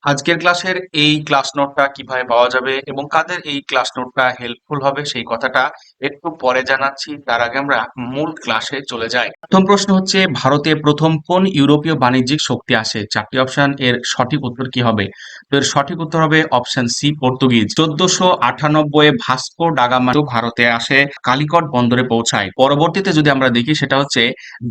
আজকের ক্লাসের এই ক্লাস নোটটা কিভাবে পাওয়া যাবে এবং কাদের এই ক্লাস নোটটা হেল্পফুল হবে সেই কথাটা একটু পরে জানাচ্ছি। তার আগে আমরা মূল ক্লাসে চলে যাই। প্রথম প্রশ্ন হচ্ছে, ভারতে প্রথম কোন ইউরোপীয় বাণিজ্যিক শক্তি আসে? চারটি অপশন, এর সঠিক উত্তর কি হবে? তো এর সঠিক উত্তর হবে option C, Portuguese. 1498 Vasco da Gama ভারতে আসে, কালিকট বন্দরে পৌঁছায়। পরবর্তীতে যদি আমরা দেখি সেটা হচ্ছে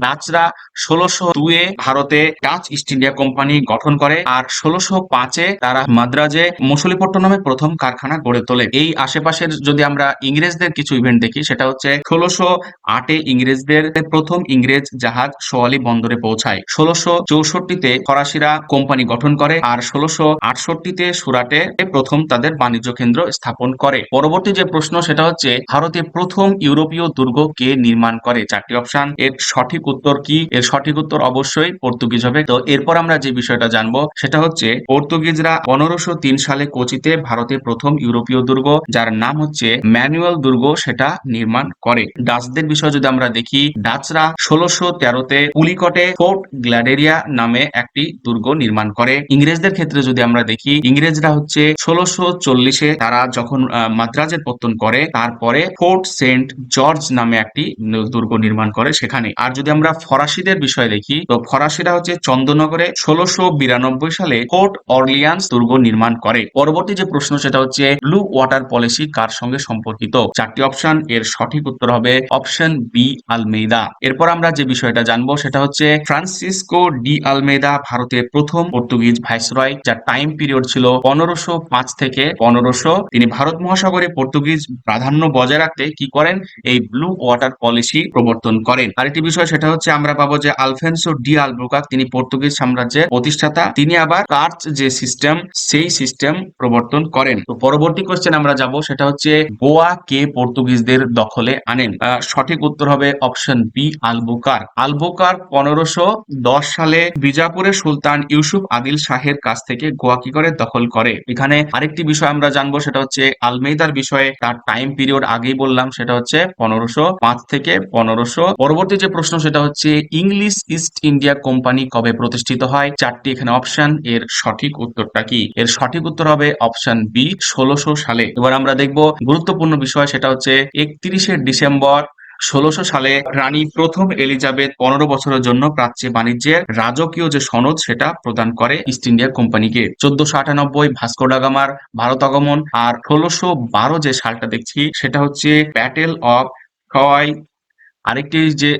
ডাচরা 1602 ভারতে ডাচ ইস্ট ইন্ডিয়া কোম্পানি গঠন করে, আর 1605 তারা মাদ্রাজে মছলিপট্টনমে প্রথম কারখানা গড়ে তোলে। এই আশেপাশের যদি আমরা ইংরেজদের কিছু ইভেন্ট দেখি সেটা হচ্ছে 1608 ইংরেজদের প্রথম ইংরেজ জাহাজ সোয়ালি বন্দরে পৌঁছায়। 1664 ফরাসিরা কোম্পানি গঠন করে, আর 1668 সুরাটে প্রথম তাদের বাণিজ্য কেন্দ্র স্থাপন করে। পরবর্তী যে প্রশ্ন সেটা হচ্ছে, ভারতে প্রথম ইউরোপীয় দুর্গ কে নির্মাণ করে? চারটি অপশন, এর সঠিক উত্তর কি? এর সঠিক উত্তর অবশ্যই পর্তুগিজ হবে। তো এরপর আমরা যে বিষয়টা জানবো সেটা হচ্ছে, পর্তুগিজরা 1503 সালে কোচিতে ভারতে প্রথম ইউরোপীয় দুর্গ, যার নাম হচ্ছে ম্যানুয়াল দুর্গ, সেটা নির্মাণ করে। ডাচদের বিষয় যদি আমরা দেখি, ডাচরা 1613 পুলিকটে ফোর্ট গ্ল্যাডেরিয়া নামে একটি দুর্গ নির্মাণ করে। ইংরেজদের ক্ষেত্রে যদি আমরা দেখি, ইংরেজরা হচ্ছে 1640 তারা যখন মাদ্রাজের পত্তন করে, তারপরে ফোর্ট সেন্ট জর্জ নামে একটি দুর্গ নির্মাণ করে সেখানে। আর যদি আমরা ফরাসিদের বিষয়ে দেখি, তো ফরাসিরা হচ্ছে চন্দননগরে 1692 সালে ফোর্ট অরলিয়ান্স দুর্গ নির্মাণ করে। পরবর্তী যে প্রশ্ন সেটা হচ্ছে, ব্লু ওয়াটার পলিসি কার সঙ্গে সম্পর্কিত? চারটি অপশন, এর সঠিক উত্তর হবে অপশন বি, আলমেইদা। এরপর আমরা যে বিষয়টা জানবো সেটা হচ্ছে, ফ্রান্সিসকো ডি আলমেইদা ভারতের প্রথম পর্তুগিজ ভাইসরয়, যার টাইম পিরিয়ড ছিল 1505 থেকে 1500। তিনি ভারত মহাসাগরে পর্তুগিজ প্রাধান্য বজায় রাখতে কি করেন? এই ব্লু ওয়াটার পলিসি প্রবর্তন করেন। আরেকটি বিষয় সেটা হচ্ছে, আমরা পাবো যে আলফেন্সো ডি আলবুকার্ক, তিনি পর্তুগিজ সাম্রাজ্যের প্রতিষ্ঠাতা। তিনি আবার কার্চ যে সিস্টেম, সেই সিস্টেম প্রবর্তন করেন। তো পরবর্তী কোশ্চেন আমরা যাব, সেটা হচ্ছে গোয়া কে পর্তুগিজদের দখলে আনেন? সঠিক উত্তর হবে অপশন বি, আলবুকার্ক। আলবুকার্ক 1510 সালে বিজাপুরের সুলতান ইউসুফ আদিল শাহের কাছ থেকে গোয়া কি করে? দখল করে। এখানে আরেকটি বিষয় আমরা জানবো সেটা হচ্ছে আলমেইদার বিষয়ে। তার টাইম পিরিয়ড আগেই বললাম, সেটা হচ্ছে 1505 থেকে 1500। পরবর্তী যে প্রশ্ন সেটা হচ্ছে, ইংলিশ ইস্ট ইন্ডিয়া কোম্পানি কবে প্রতিষ্ঠিত হয়? চারটি এখানে অপশন, এর সঠিক উত্তরটা কি? এর সঠিক উত্তর হবে অপশন বি, 1600 সালে। এবার আমরা দেখব গুরুত্বপূর্ণ বিষয়, সেটা হচ্ছে 31শে ডিসেম্বর 1600 সালে রানী প্রথম এলিজাবেথ 15 বছরের জন্য প্রাচ্যে বাণিজ্যের রাজকীয় যে সনদ সেটা প্রদান করে ইস্ট ইন্ডিয়া কোম্পানিকে। 1498 ভাস্কো ডা গামার ভারত আগমন, আর 1612 যে সালটা দেখছি সেটা হচ্ছে ব্যাটেল অফ ট্রয়। আরেকটি যে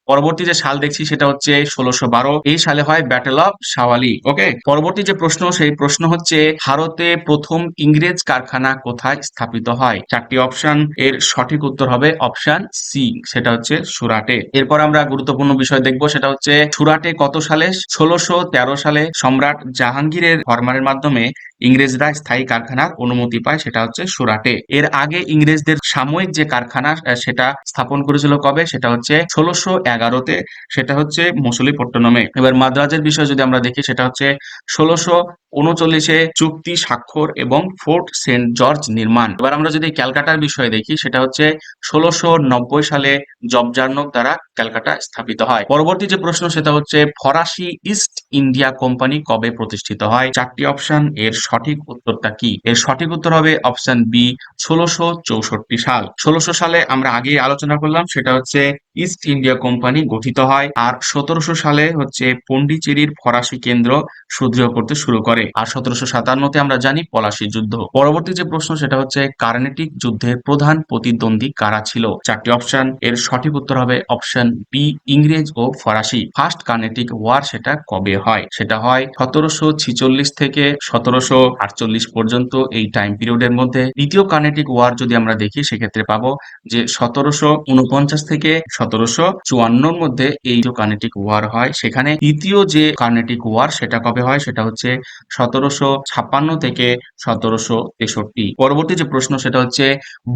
পরবর্তী যে সাল দেখছি সেটা হচ্ছে 1612, এই সালে হয় ব্যাটেল অফ সাওয়ালি। ওকে, পরবর্তী যে প্রশ্ন সেই প্রশ্ন হচ্ছে, ভারতে প্রথম ইংরেজ কারখানা কোথায় স্থাপিত হয়? চারটি অপশন, এর সঠিক উত্তর হবে অপশন সি, সেটা হচ্ছে সুরাটে। এরপর আমরা গুরুত্বপূর্ণ বিষয় দেখবো, সেটা হচ্ছে সুরাটে কত সালে? 1613 সালে সম্রাট জাহাঙ্গীরের ফরমানের মাধ্যমে ইংরেজরা স্থায়ী কারখানার অনুমতি পায়, সেটা হচ্ছে সুরাটে। এর আগে ইংরেজদের সাময়িক যে কারখানা সেটা স্থাপন করেছিল কবে? সেটা হচ্ছে 1611-তে, সেটা হচ্ছে মছলিপট্টনমে। এবার মাদ্রাজের বিষয় যদি আমরা দেখি, সেটা হচ্ছে 1639 চুক্তি স্বাক্ষর এবং ফোর্ট সেন্ট জর্জ নির্মাণ। এবার আমরা যদি ক্যালকাটার বিষয়ে দেখি, সেটা হচ্ছে 1690 সালে জবজার্নক দ্বারা ক্যালকাটা স্থাপিত হয়। পরবর্তী যে প্রশ্ন সেটা হচ্ছে, ফরাসি ইস্ট ইন্ডিয়া কোম্পানি কবে প্রতিষ্ঠিত হয়? চারটি অপশন, এর সঠিক উত্তরটা কি? এর সঠিক উত্তর হবে অপশন বি, 1664 সাল। 1600 সালে আমরা আগে আলোচনা করলাম, সেটা হচ্ছে ইস্ট ইন্ডিয়া কোম্পানি গঠিত হয়, আর 1700 সালে হচ্ছে পন্ডিচেরির ফরাসি কেন্দ্র সুদৃঢ় করতে শুরু করে, আর 1757-তে আমরা জানি পলাশী যুদ্ধ। পরবর্তী যে প্রশ্ন সেটা হচ্ছে, কার্নেটিক যুদ্ধের প্রধান প্রতিদ্বন্দ্বী কারা ছিল? চারটি অপশন, এর সঠিক উত্তর হবে অপশন বি, ইংরেজ ও ফরাসি। ফার্স্ট কার্নেটিক ওয়ার সেটা কবে হয়? সেটা হয় 1746 থেকে 1748 পর্যন্ত, এই টাইম পিরিয়ডের মধ্যে। দ্বিতীয় কার্নেটিক ওয়ার যদি আমরা দেখি সেক্ষেত্রে পাবো যে 1749 থেকে 1754-র মধ্যে এই যে কার্নেটিক ওয়ার হয় সেখানে। তৃতীয় যে কার্নেটিক ওয়ার সেটা কবে হয়? সেটা হচ্ছে 1756 থেকে 1763। পরবর্তী যে প্রশ্ন সেটা হচ্ছে,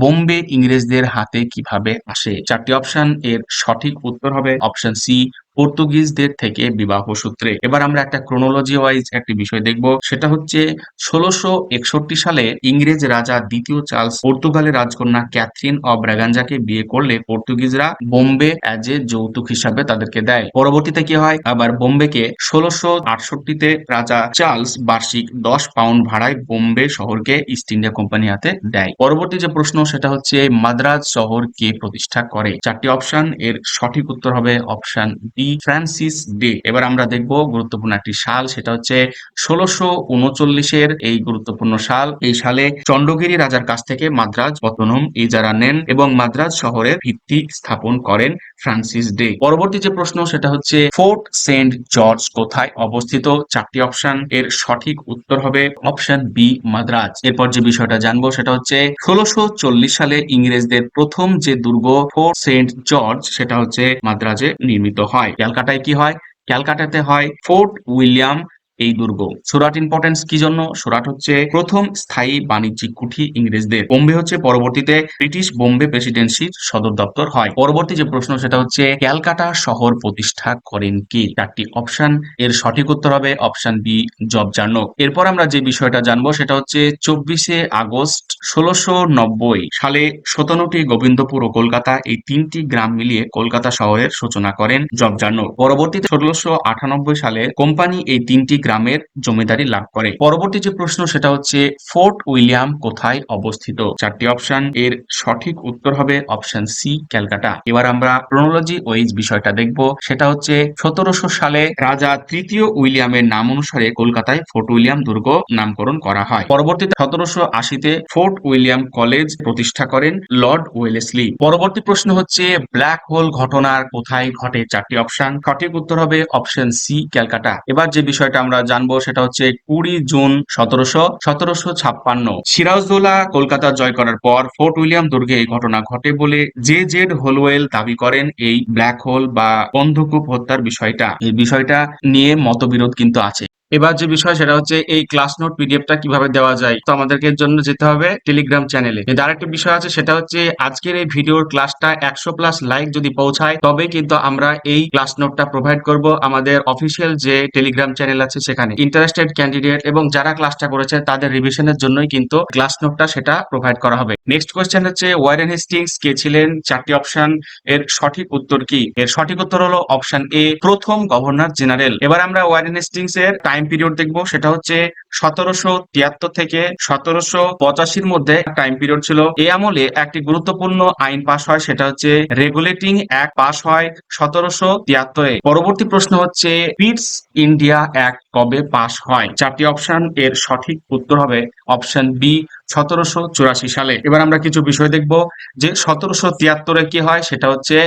বোম্বে ইংরেজদের হাতে কিভাবে আসে? চারটি অপশন, এর সঠিক উত্তর হবে অপশন সি, পর্তুগিজদের থেকে বিবাহ সূত্রে। এবার আমরা একটা ক্রোনোলজি ওয়াইজ একটি বিষয় দেখব, সেটা হচ্ছে ১৬৬১ সালে ইংরেজ রাজা দ্বিতীয় চার্লস পর্তুগালের রাজকন্যা ক্যাথরিন অব ব্রাগাঞ্জাকে বিয়ে করলে পর্তুগিজরা বোম্বে অ্যাজ এ যৌতুক হিসাবে তাদেরকে দেয়। পরবর্তীতে কি হয়, আবার বোম্বেকে ১৬৬৮-তে রাজা চার্লস বার্ষিক ১০ পাউন্ড ভাড়ায় বোম্বে শহরকে ইস্ট ইন্ডিয়া কোম্পানি হাতে দেয়। পরবর্তী যে প্রশ্ন সেটা হচ্ছে মাদ্রাজ শহর কে প্রতিষ্ঠা করে? চারটি অপশন, এর সঠিক উত্তর হবে অপশন বি, ফ্রান্সিস ডে। এবার আমরা দেখব গুরুত্বপূর্ণ একটি সাল, সেটা হচ্ছে ১৬৩৯-এর এই গুরুত্বপূর্ণ সাল। এই সালে চন্দ্রগিরি রাজার কাছ থেকে মাদ্রাজ পত্তনম ইজারা নেন এবং মাদ্রাজ শহরের ভিত্তি স্থাপন করেন ফ্রান্সিস ডে। পরবর্তী যে প্রশ্ন সেটা হচ্ছে ফোর্ট সেন্ট জর্জ কোথায় অবস্থিত? চারটি অপশন, এর সঠিক উত্তর হবে অপশন বি, মাদ্রাজ। এরপর যে বিষয়টা জানবো সেটা হচ্ছে ১৬৪০ সালে ইংরেজদের প্রথম যে দুর্গ ফোর্ট সেন্ট জর্জ সেটা হচ্ছে মাদ্রাজে নির্মিত হয়। ক্যালকাটায় কি হয়? ক্যালকাটাতে হয় ফোর্ট উইলিয়াম এই দুর্গ। সুরাট ইম্পর্টেন্স কি জন্য? সুরাট হচ্ছে প্রথম স্থায়ী বাণিজ্যিক কুঠি ইংরেজদের। বোম্বে হচ্ছে পরবর্তীতে ব্রিটিশ বোম্বে প্রেসিডেন্সির সদর দপ্তর হয়। পরবর্তী যে প্রশ্ন সেটা হচ্ছে ক্যালকাটা শহর প্রতিষ্ঠা করেন কে? চারটি অপশন, এর সঠিক উত্তর হবে অপশন বি, জব জার্নক। এরপর আমরা যে বিষয়টা জানবো সেটা হচ্ছে ২৪শে আগস্ট ১৬৯০ সালে ১৭টি গোবিন্দপুর ও কলকাতা এই তিনটি গ্রাম মিলিয়ে কলকাতা শহরের সূচনা করেন জব জার্নক। পরবর্তীতে ১৬৯৮ সালে কোম্পানি এই তিনটি গ্রামের জমিদারি লাভ করে। পরবর্তী যে প্রশ্ন সেটা হচ্ছে ফোর্ট উইলিয়াম কোথায় অবস্থিত? চারটি অপশন, এর সঠিক উত্তর হবে অপশন সি, ক্যালকাটা। এবার আমরা ক্রোনোলজি ওয়াইজ বিষয়টা দেখব, সেটা হচ্ছে ১৭০০ সালে রাজা তৃতীয় উইলিয়ামের নাম অনুসারে কলকাতায় ফোর্ট উইলিয়াম দুর্গ নামকরণ করা হয়। পরবর্তীতে ১৭৮০-তে ফোর্ট উইলিয়াম কলেজ প্রতিষ্ঠা করেন লর্ড ওয়েলেসলি। পরবর্তী প্রশ্ন হচ্ছে ব্ল্যাক হোল ঘটনার কোথায় ঘটে? চারটি অপশন, সঠিক উত্তর হবে অপশন সি, ক্যালকাটা। এবার যে বিষয়টা আমরা জানবো সেটা হচ্ছে ২০ জুন ১৭৫৬ সিরাজদৌল্লা কলকাতা জয় করার পর ফোর্ট উইলিয়াম দুর্গে এই ঘটনা ঘটে বলে জেড হোলওয়েল দাবি করেন। এই ব্ল্যাক হোল বা অন্ধকূপ হত্যার বিষয়টা, এই বিষয়টা নিয়ে মতবিরোধ কিন্তু আছে। এবার যে বিষয় সেটা হচ্ছে এই ক্লাস নোট পিডিএফটা কিভাবে দেওয়া যায়, তো আমাদেরকে এর জন্য যেতে হবে টেলিগ্রাম চ্যানেলে। এর আরেকটা বিষয় আছে, সেটা হচ্ছে আজকের এই ভিডিওর ক্লাসটা ১০০+ লাইক যদি পৌঁছায় তবে কিন্তু আমরা এই ক্লাস নোটটা প্রোভাইড করব আমাদের অফিসিয়াল যে টেলিগ্রাম চ্যানেল আছে সেখানে। ইন্টারেস্টেড ক্যান্ডিডেট এবং যারা ক্লাসটা করেছে তাদের রিভিশনের জন্যই কিন্তু ক্লাস নোটটা সেটা প্রোভাইড করা হবে। নেক্সট কোয়েশ্চেন হচ্ছে ওয়ারেন হেস্টিংস কে ছিলেন? চারটি অপশন, এর সঠিক উত্তর কি? এর সঠিক উত্তর হলো অপশন এ, প্রথম গভর্নর জেনারেল। এবার আমরা ওয়ারেন হেস্টিংস এর টাইম পিরিয়ড দেখবো, সেটা হচ্ছে ১৭৭৩ থেকে ১৭৮৫-র মধ্যে টাইম পিরিয়ড ছিল। এই আমলে একটি গুরুত্বপূর্ণ আইন পাশ হয়, সেটা হচ্ছে রেগুলেটিং অ্যাক্ট পাশ হয় ১৭৭৩-এ। পরবর্তী প্রশ্ন হচ্ছে পিটস ইন্ডিয়া অ্যাক্ট কবে পাশ হয়? চারটি অপশন, এর সঠিক উত্তর হবে অপশন বি, ১৭৮৪ সালে। এবার আমরা কিছু বিষয় দেখব যে ১৭৭৩-এ কি হয়, সেটা হচ্ছে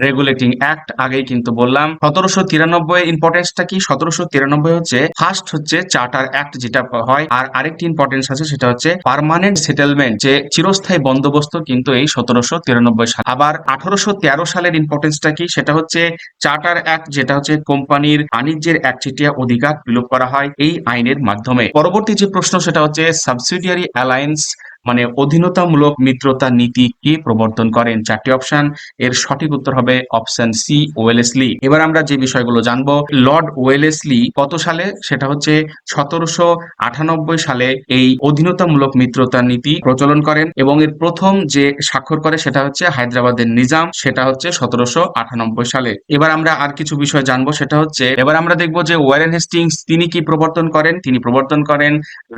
রেগুলেটিং অ্যাক্ট। আগেই কিন্তু বললাম। ১৭৯৩ ইম্পর্টেন্সটা কি? ১৭৯৩ হচ্ছে ফার্স্ট হচ্ছে চার্টার অ্যাক্ট যেটা হয়, আর আরেকটি ইম্পর্টেন্স আছে সেটা হচ্ছে পার্মানেন্ট সেটেলমেন্ট, যে চিরস্থায়ী বন্দোবস্ত কিন্তু এই ১৭৯৩ সাল। আবার ১৮১৩ সালের ইম্পর্টেন্সটা কি? সেটা হচ্ছে চার্টার অ্যাক্ট, যেটা হচ্ছে কোম্পানির বাণিজ্যের একচেটিয়া অধিকার বিলোপ করা হয় এই আইনের মাধ্যমে। পরবর্তী যে প্রশ্ন সেটা হচ্ছে সাবসিডিয়ারি অ্যালায়েন্স মানে অধীনতামূলক মিত্রতা নীতি কে প্রবর্তন করেন? চারটি অপশন, এর সঠিক উত্তর হবে অপশন সি, ওয়েলেসলি। এবার আমরা যে বিষয়গুলো জানবো, লর্ড ওয়েলেসলি কত সালে? সেটা হচ্ছে ১৭৯৮ সালে এই অধীনতামূলক মিত্রতা নীতি প্রচলন করেন এবং এর প্রথম যে স্বাক্ষর করে সেটা হচ্ছে হায়দ্রাবাদের নিজাম, সেটা হচ্ছে ১৭৯৮ সালে। এবার আমরা আর কিছু বিষয় জানবো, সেটা হচ্ছে এবার আমরা দেখবো যে ওয়ারেন হেস্টিংস তিনি কি প্রবর্তন করেন? তিনি প্রবর্তন করেন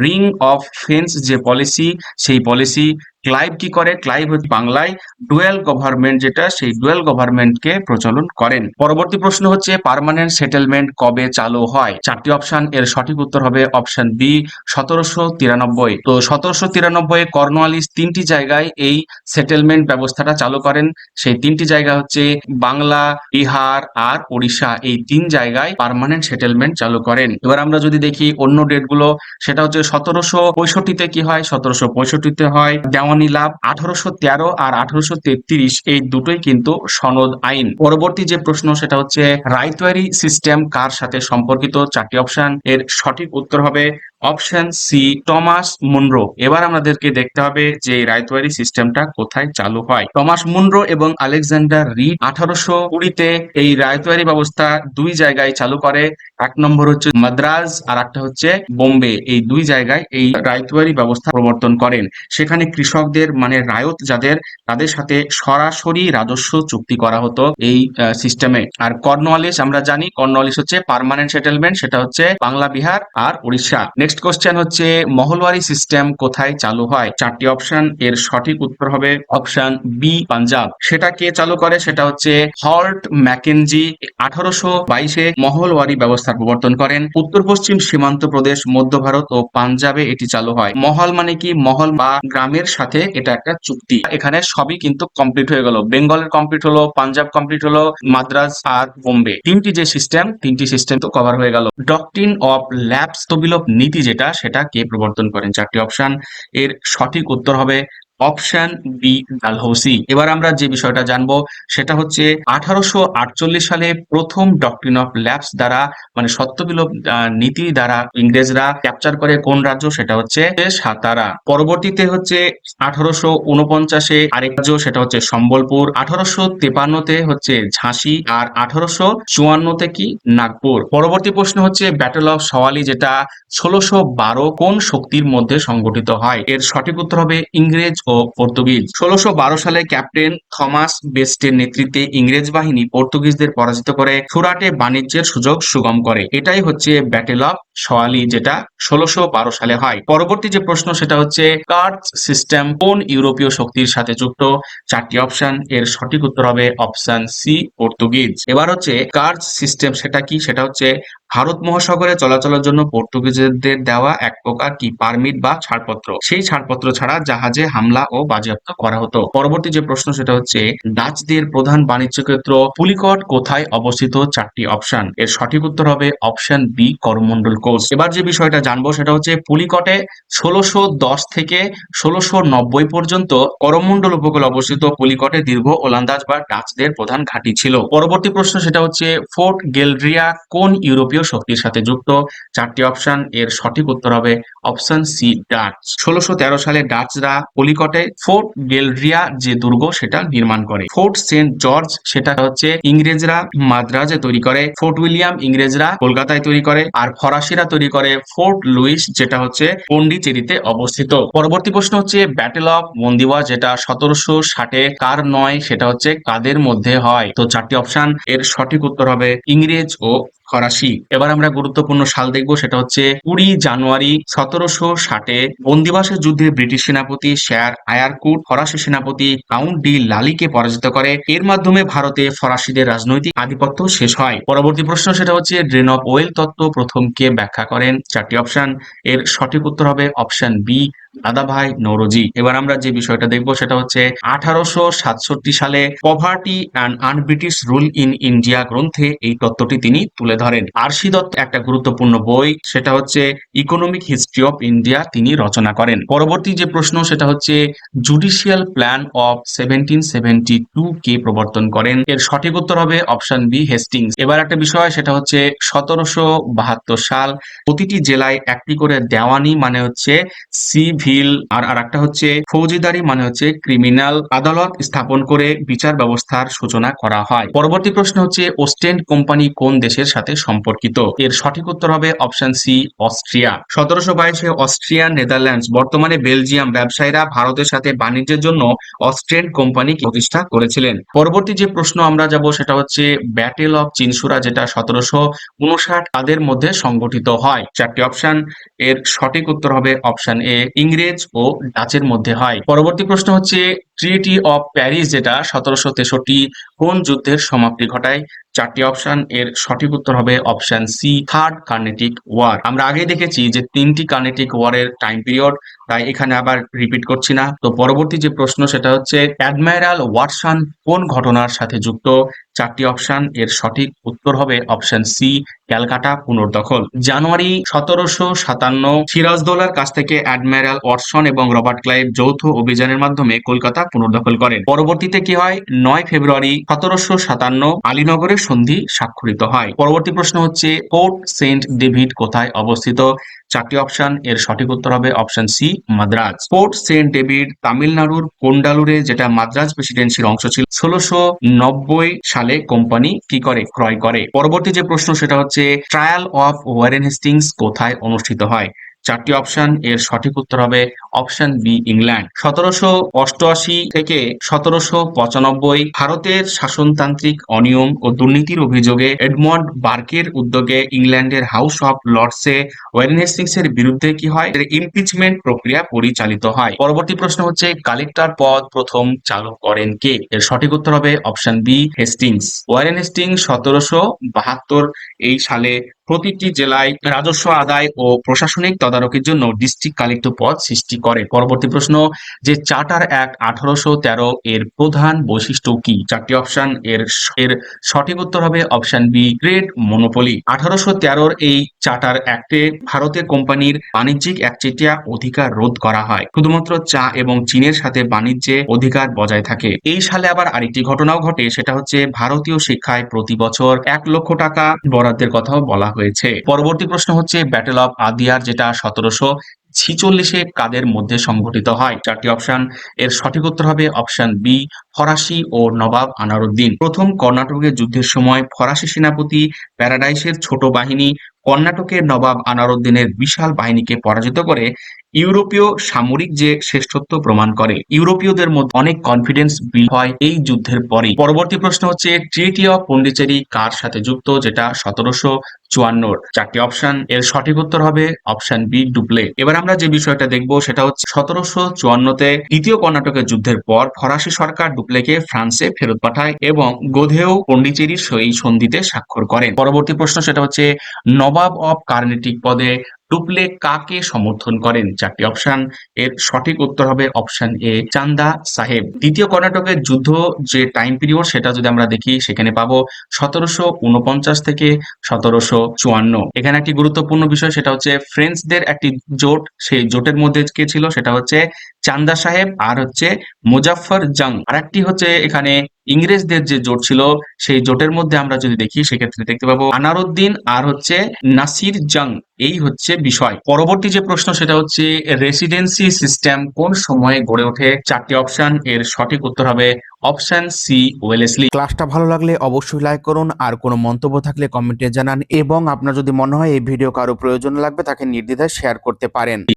রিং অফ ফেন্স যে পলিসি, সেই পলিসি। ক্লাইভ কি করে? ক্লাইভ হচ্ছে বাংলায় ডুয়াল গভর্নমেন্ট, যেটা সেই ডুয়াল গভর্নমেন্টকে প্রচলন করেন। পরবর্তী প্রশ্ন হচ্ছে পার্মানেন্ট সেটেলমেন্ট কবে চালু হয়? চারটি অপশন, এর সঠিক উত্তর হবে অপশন বি, ১৭৯৩। তো ১৭৯৩ কর্নওয়ালিস তিনটি জায়গায় এই সেটেলমেন্ট ব্যবস্থাটা চালু করেন। সেই তিনটি জায়গা হচ্ছে বাংলা, বিহার আর ওড়িশা, এই তিন জায়গায় পার্মানেন্ট সেটেলমেন্ট চালু করেন। এবার আমরা যদি দেখি অন্য ডেট গুলো, সেটা হচ্ছে ১৭৬৫-তে কি হয়? ১৭৬৫-তে হয় দেওয়ানি লাভ। ১৮১৩ আর ১৮৩৩ এই দুটোই কিন্তু সনদ আইন। পরবর্তী যে প্রশ্ন সেটা হচ্ছে রায়তওয়ারি সিস্টেম কার সাথে সম্পর্কিত? চারটি অপশন, এর সঠিক উত্তর হবে অপশন সি টমাস মুনরো। এবার আমাদেরকে দেখতে হবে যে এই রায়তওয়ারি সিস্টেমটা কোথায় চালু হয়। টমাস মুনরো এবং আলেকজান্ডার রিড 1820-তে এই রায়তওয়ারি ব্যবস্থা দুই জায়গায় চালু করে। এক নম্বর হচ্ছে মাদ্রাজ আর একটা হচ্ছে বোম্বে। এই দুই জায়গায় এই রায়তওয়ারি ব্যবস্থা প্রবর্তন করেন। সেখানে কৃষকদের মানে রায়ত যাদের তাদের সাথে সরাসরি রাজস্ব চুক্তি করা হতো এই সিস্টেমে। আর কর্নওয়ালিস আমরা জানি কর্নওয়ালিস হচ্ছে পার্মানেন্ট সেটেলমেন্ট, সেটা হচ্ছে বাংলা, বিহার আর উড়িষ্যা। নেক্সট কোশ্চেন হচ্ছে মহলওয়ারি সিস্টেম কোথায় চালু হয়। চারটি অপশন, এর সঠিক উত্তর হবে অপশন বি পাঞ্জাব। সেটা কে চালু করে, সেটা হচ্ছে হল্ট ম্যাকেনজি 1822-এ মহলওয়ারি ব্যবস্থার প্রবর্তন করেন। উত্তর পশ্চিম সীমান্ত প্রদেশ, মধ্য ভারত ও পাঞ্জাবে এটি চালু হয়। মহল মানে কি, মহল বা গ্রামের সাথে এটা একটা চুক্তি। এখানে সবই কিন্তু কমপ্লিট হয়ে গেল, বেঙ্গলের কমপ্লিট হলো, পাঞ্জাব কমপ্লিট হলো, মাদ্রাজ আর বোম্বে, তিনটি সিস্টেম তো কভার হয়ে গেল। ডক্ট্রিন অফ ল্যাপস তবিলক নীতি যেটা, সেটা কে প্রবর্তন করেন। চারটি অপশন, এর সঠিক উত্তর হবে অপশন বি ডালহৌসি। এবার আমরা যে বিষয়টা জানবো সেটা হচ্ছে 1848 সালে প্রথম ডক্ট্রিন অফ ল্যাপস দ্বারা মানে সত্যবিলোপ নীতি দ্বারা ইংরেজরা ক্যাপচার করে কোন রাজ্য, সেটা হচ্ছে সাতারা। পরবর্তীতে হচ্ছে 1849-এ আরেক রাজ্য, সেটা হচ্ছে সম্বলপুর। 1853-তে হচ্ছে ঝাঁসি আর 1854-তে কি নাগপুর। পরবর্তী প্রশ্ন হচ্ছে ব্যাটল অফ সওয়ালি যেটা 1612 কোন শক্তির মধ্যে সংগঠিত হয়। এর সঠিক উত্তর হবে ইংরেজ ও পর্তুগিজ। 1612 সালে ক্যাপ্টেন থমাস বেস্টের নেতৃত্বে ইংরেজ বাহিনী পর্তুগিজদের পরাজিত করে সুরাটে বাণিজ্যের সুযোগ সুগম করে। এটাই হচ্ছে ব্যাটেল অফ সওয়ালি যেটা 1612 সালে হয়। পরবর্তী যে প্রশ্ন সেটা হচ্ছে কার্চ সিস্টেম কোন ইউরোপীয় শক্তির সাথে যুক্ত। চারটি অপশন, এর সঠিক উত্তর হবে অপশন সি পর্তুগিজ। এবার হচ্ছে কার্চ সিস্টেম সেটা কি, সেটা হচ্ছে ভারত মহাসাগরে চলাচলের জন্য পর্তুগিজদের দেওয়া এক প্রকার কি পারমিট বা ছাড়পত্র। সেই ছাড়পত্র ছাড়া জাহাজে হামলা ও বাজেয়াপ্ত করা হতো। পরবর্তী যে প্রশ্ন সেটা হচ্ছে ডাচদের প্রধান বাণিজ্য কেন্দ্র পুলিকট কোথায় অবস্থিত। চারটি অপশন, এর সঠিক উত্তর হবে অপশন বি করমন্ডল কোস্ট। এবার যে বিষয়টা জানবো সেটা হচ্ছে পুলিকটে 1610 থেকে 1690 পর্যন্ত করমন্ডল উপকূলে অবস্থিত পুলিকটে দীর্ঘ ওলন্দাজ বা ডাচদের প্রধান ঘাঁটি ছিল। পরবর্তী প্রশ্ন সেটা হচ্ছে ফোর্ট গেলরিয়া কোন ইউরোপীয় শক্তির সাথে যুক্ত। চারটি অপশন, এর সঠিক উত্তর হবে অপশন সি ডাচ। 1613 সালে ডাচরা পুলিকটে ফোর্ট গেলরিয়া যে দুর্গ সেটা নির্মাণ করে। ফোর্ট সেন্ট জর্জ সেটা হচ্ছে ইংরেজরা মাদ্রাজে তৈরি করে। ফোর্ট উইলিয়াম ইংরেজরা কলকাতায় তৈরি করে। আর ফরাসিরা তৈরি করে ফোর্ট লুইস যেটা হচ্ছে পন্ডিচেরিতে অবস্থিত। পরবর্তী প্রশ্ন হচ্ছে ব্যাটেল অফ মন্দিওয়া যেটা 1760-এ কার নয়, সেটা হচ্ছে কাদের মধ্যে হয়। তো চারটি অপশন, এর সঠিক উত্তর হবে ইংরেজ ও ফরাসি। এবার আমরা গুরুত্বপূর্ণ সাল দেখব সেটা হচ্ছে 20 জানুয়ারি 1760-এ বন্দিবাসের যুদ্ধে ব্রিটিশ সেনাপতি স্যার আয়ারকুট ফরাসি সেনাপতি কাউন্ট ডি লালিকে পরাজিত করে। এর মাধ্যমে ভারতে ফরাসিদের রাজনৈতিক আধিপত্য শেষ হয়। পরবর্তী প্রশ্ন সেটা হচ্ছে ড্রেন অফ ওয়েল তত্ত্ব প্রথম কে ব্যাখ্যা করেন। চারটি অপশন, এর সঠিক উত্তর হবে অপশন বি দাদাভাই নওরোজি। এবার আমরা যে বিষয়টা দেখবো সেটা হচ্ছে 1867 সালে poverty and un-British rule in India গ্রন্থে এই তত্ত্বটি তিনি তুলে ধরেন। আরশি দত্ত একটা গুরুত্বপূর্ণ বই, সেটা হচ্ছে ইকোনমিক হিস্ট্রি অফ ইন্ডিয়া, তিনি রচনা করেন। পরবর্তী যে প্রশ্ন সেটা হচ্ছে জুডিশিয়াল প্ল্যান অফ 1772 কে প্রবর্তন করেন। এর সঠিক উত্তর হবে অপশন বি হেস্টিংস। এবার একটা বিষয় সেটা হচ্ছে 1772 সাল প্রতিটি জেলায় একটি করে দেওয়ানি মানে হচ্ছে সিভিল আর একটা হচ্ছে ফৌজিদারি মানে হচ্ছে ক্রিমিনাল আদালত স্থাপন করে বিচার ব্যবস্থার সূচনা করা হয়। পরবর্তী প্রশ্ন হচ্ছে ওস্টেন্ড কোম্পানি কোন দেশের সাথে সম্পর্কিত। এর সঠিক উত্তর হবে অপশন সি অস্ট্রিয়া। 1722-এ অস্ট্রিয়া নেদারল্যান্ডস বর্তমানে বেলজিয়াম ব্যবসায়ীরা ভারতের সাথে বাণিজ্যের জন্য অস্ট্রেন্ড কোম্পানি প্রতিষ্ঠা করেছিলেন। পরবর্তী যে প্রশ্ন আমরা যাব সেটা হচ্ছে ব্যাটেল অফ চিনসুরা যেটা 1759 তাদের মধ্যে সংগঠিত হয়। চারটি অপশন, এর সঠিক উত্তর হবে অপশন এ ইংরেজ ও ডাচের মধ্যে হয়। পরবর্তী প্রশ্ন হচ্ছে ট্রিটি অফ প্যারিস যেটা 1763 কোন যুদ্ধের সমাপ্তি ঘটায়। চারটি অপশন, এর সঠিক উত্তর হবে option C third Carnatic war. আমরা আগে দেখেছি যে তিনটি কার্নেটিক ওয়ারের টাইম পিরিয়ড, তাই এখানে আবার রিপিট করছি না। তো পরবর্তী যে প্রশ্ন সেটা হচ্ছে অ্যাডমিরাল ওয়াটসন কোন ঘটনার সাথে যুক্ত। চারটি অপশন, এর সঠিক উত্তর হবে অপশন সি ক্যালকাটা পুনর্দখল। জানুয়ারি 1757 সিরাজদৌলার কাছ থেকে অ্যাডমিরাল ওয়াটসন এবং রবার্ট ক্লাইভ যৌথ অভিযানের মাধ্যমে কলকাতা পুনর্দখল করেন। পরবর্তীতে কি হয়, 9 ফেব্রুয়ারি 1757 আলীনগরের সন্ধি স্বাক্ষরিত হয়? পরবর্তী প্রশ্ন হচ্ছে পোর্ট সেন্ট ডেভিড কোথায় অবস্থিত? চারটি অপশন, এর সঠিক উত্তর হবে option C Madras. Fort Saint David তামিলনাড়ুর কোন্ডালুরে, যেটা মাদ্রাজ প্রেসিডেন্সির অংশ ছিল। 1690 সালে কোম্পানি কি করে? ক্রয় করে। পরবর্তী যে প্রশ্ন সেটা হচ্ছে ট্রায়াল অফ ওয়ারেন হেস্টিংস কোথায় অনুষ্ঠিত হয়? চারটি অপশন, এর সঠিক উত্তর হবে অপশন বি ইংল্যান্ড। 1788 থেকে 1795 ভারতের শাসনতান্ত্রিক অনিয়ম ও দুর্নীতির অভিযোগে এডমন্ড বার্কের উদ্যোগে ইংল্যান্ডের হাউস অফ লর্ডসে ওয়ারেন হেস্টিংস এর বিরুদ্ধে কি হয়? ইমপিচমেন্ট প্রক্রিয়া পরিচালিত হয়। পরবর্তী প্রশ্ন হচ্ছে কালেক্টর পদ প্রথম চালু করেন কে? এর সঠিক উত্তর হবে option B Hastings. Warren Hastings 1772 এই সালে প্রতিটি জেলায় রাজস্ব আদায় ও প্রশাসনিক তদারকির জন্য ডিস্ট্রিক্ট কালেক্টর পদ সৃষ্টি করে। পরবর্তী প্রশ্ন যে চার্টার অ্যাক্ট 1813 এর প্রধান বৈশিষ্ট্য কি? চারটি অপশন, এর সঠিক উত্তর হবে অপশন বি ট্রেড মনোপলি। 1813 এই চার্টার অ্যাক্টে ভারতের কোম্পানির বাণিজ্যিক একচেটিয়া অধিকার রোধ করা হয়। শুধুমাত্র চা এবং চীনের সাথে বাণিজ্যে অধিকার বজায় থাকে। এই সালে আবার আরেকটি ঘটনাও ঘটে, সেটা হচ্ছে ভারতীয় শিক্ষায় প্রতি বছর 1 লক্ষ টাকা বরাদ্দের কথাও বলা হয়েছে। পরবর্তী প্রশ্ন হচ্ছে ব্যাটেল অফ আদিয়ার, যেটা 1746 কাদের মধ্যে সংঘটিত হয়? চারটি অপশন, এর সঠিক উত্তর হবে অপশন বি ফরাসি ও নবাব আনারউদ্দিন। প্রথম কর্ণাটকের যুদ্ধের সময় ফরাসি সেনাপতি প্যারাডাইসের ছোট বাহিনী কর্ণাটকের নবাব আনারউদ্দিনের বিশাল বাহিনীকে পরাজিত করে ইউরোপীয় সামরিক যে শ্রেষ্ঠত্ব প্রমাণ করে। ইউরোপীয়দের মধ্যে অনেক কনফিডেন্স বিল্ড হয় এই যুদ্ধের পরেই। পরবর্তী প্রশ্ন হচ্ছে ট্রিটি অফ পন্ডিচেরি কার সাথে যুক্ত? যেটা 1754। চারটি অপশন, এর সঠিক উত্তর হবে অপশন বি ডুপ্লে। এবার আমরা যে বিষয়টা দেখবো সেটা হচ্ছে 1754-তে দ্বিতীয় কর্ণাটকের যুদ্ধের পর ফরাসি সরকার ডুপ্লেকে ফ্রান্সে ফেরত পাঠায় এবং গোধেও পন্ডিচেরির এই সন্ধিতে স্বাক্ষর করেন। পরবর্তী প্রশ্ন সেটা হচ্ছে নবাব অফ কার্নেটিক পদে ডুপ্লে কাকে সমর্থন করেন? চারটি অপশন, এর সঠিক উত্তর হবে অপশন এ চান্দা সাহেব। দ্বিতীয় কর্ণাটকের যুদ্ধ যে টাইম পিরিয়ড সেটা যদি আমরা দেখি সেখানে পাবো 1749 থেকে 1754। এখানে একটি গুরুত্বপূর্ণ বিষয় সেটা হচ্ছে ফ্রেঞ্চদের একটি জোট, সেই জোটের মধ্যে কে ছিল? সেটা হচ্ছে চান্দা সাহেব আর হচ্ছে মুজাফফর জং। আর একটি হচ্ছে এখানে ইংরেজদের যে জোট ছিল, সেই জোটের মধ্যে আমরা যদি দেখি সেক্ষেত্রে দেখতে পাবো আনারউদ্দিন আর হচ্ছে নাসির জং। এই হচ্ছে বিষয়। পরবর্তী যে প্রশ্ন সেটা হচ্ছে রেসিডেন্সি সিস্টেম কোন সময়ে গড়ে ওঠে? চারটি অপশন, এর সঠিক উত্তর হবে অপশন সি ওয়েলেসলি। ক্লাসটা ভালো লাগলে অবশ্যই লাইক করুন, আর কোনো মন্তব্য থাকলে কমেন্টে জানান, এবং আপনার যদি মনে হয় এই ভিডিও কারো প্রয়োজন লাগবে তাকে নির্দ্বিধায় শেয়ার করতে পারেন।